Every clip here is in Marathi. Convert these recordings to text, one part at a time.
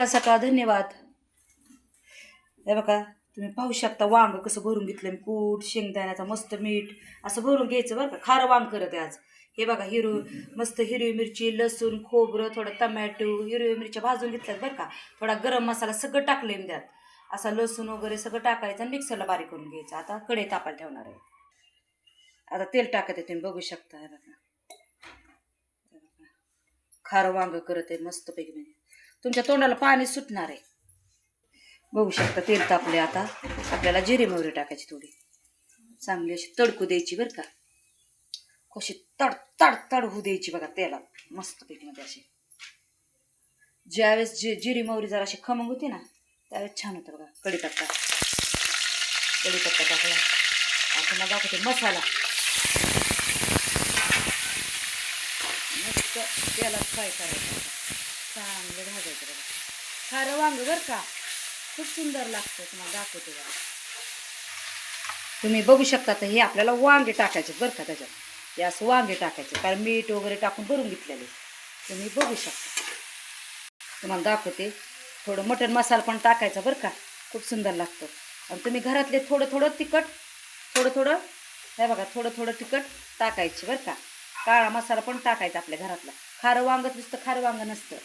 सकाळ धन्यवाद. हे बघा तुम्ही पाहू शकता वांग कसं भरून घेतलं मी. कूट शेंगदाण्याचा मस्त मीठ असं भरून घ्यायचं बरं का. खारं वांग करत आहे आज. हे बघा मस्त हिरवी मिरची लसूण खोबरं थोडं टमॅटो हिरवी मिरच्या भाजून घेतल्यात बरं का. थोडा गरम मसाला सगळं टाकले मी त्यात. असा लसूण वगैरे सगळं टाकायचं आणि मिक्सरला बारीक करून घ्यायचं. आता कढई तापायला ठेवणार आहे. आता तेल टाकत आहे तुम्ही बघू शकता. हे बघा खारं वांग करत आहे मस्तपैकी. म्हणजे तुमच्या तोंडाला पाणी सुटणार आहे. बघू शकता तेल तापले. आता आपल्याला जिरे मोहरी टाकायची थोडी चांगली अशी तडकू द्यायची बरं का. कशी तड तड तड होऊ द्यायची बघा तेलात मस्तपैकी मध्ये अशी. ज्यावेळेस जिरी मोहरी जरा अशी खमंग होती ना त्यावेळेस छान होतं बघा. कढीपत्ता टाकला. आता मग दाखवते मसाला मस्त तेलात फ्राय करायचा. चांगलं भाजायचं बघा. खारं वांग बरं का खूप सुंदर लागतं. तुम्हाला दाखवते बघा. तुम्ही बघू शकता. तर हे आपल्याला वांगे टाकायचे बरं का. त्याच्यात हे असं वांगे टाकायचे कारण मीठ वगैरे टाकून भरून घेतलेले. तुम्ही बघू शकता. तुम्हाला दाखवते. थोडं मटण मसाला पण टाकायचा बरं का. खूप सुंदर लागतं. आणि तुम्ही घरातले थोडं तिखट थोडं हे बघा थोडं तिखट टाकायचे बरं का. काळा मसाला पण टाकायचा आपल्या घरातला. खारं वांग नुसतं खारं वांग नसतं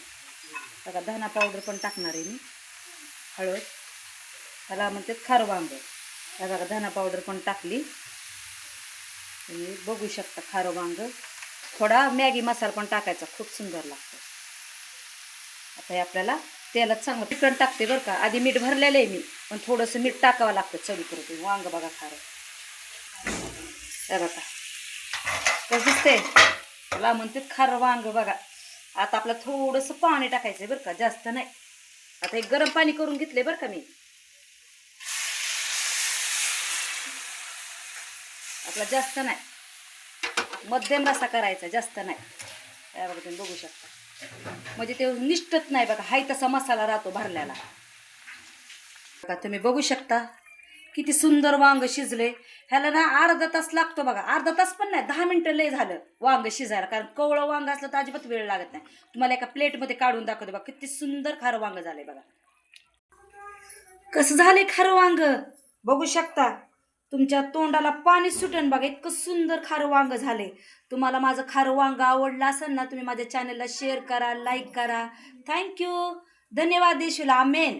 बघा. धना पावडर पण टाकणार आहे मी. हळद ह्याला म्हणतात खारं वांग. हे बघा धना पावडर पण टाकली. तुम्ही बघू शकता खारं वांग. थोडा मॅगी मसाला पण टाकायचा खूप सुंदर लागतं. आता हे आपल्याला तेलात चांगलं तिखट टाकते बरं का. आधी मीठ भरलेलं आहे मी पण थोडंसं मीठ टाकावं लागतं चवीपुरतं. वांग बघा खारं. हे बघा कसं दिसतंय. त्याला म्हणतात खारं वांग बघा. आता आपलं थोडंसं पाणी टाकायचं आहे बरं का जास्त नाही. आता एक गरम पाणी करून घेतले बरं का मी. आपला जास्त नाही मध्यम रसा करायचा जास्त नाही. या बघा तुम्ही बघू शकता. म्हणजे ते निष्ठत नाही बघा. हाय तसा मसाला राहतो भरल्याला. बघा तुम्ही बघू शकता किती सुंदर वांग शिजले. ह्याला ना अर्धा तास लागतो बघा. अर्धा तास पण नाही 10 मिनिटं लय झालं वांग शिजायला. कारण कवळं वांग असलं तर अजिबात वेळ लागत नाही. तुम्हाला एका प्लेटमध्ये काढून दाखवते बघा किती सुंदर खारं वांग झालंय बघा. कसं झालंय खारं वांग बघू शकता. तुमच्या तोंडाला पाणी सुटेन बघा. इतकं सुंदर खारं वांग झाले. तुम्हाला माझं खारं वांग आवडलं असेल ना तुम्ही माझ्या चॅनलला शेअर करा लाईक करा. थँक्यू धन्यवाद देशील. आमेन.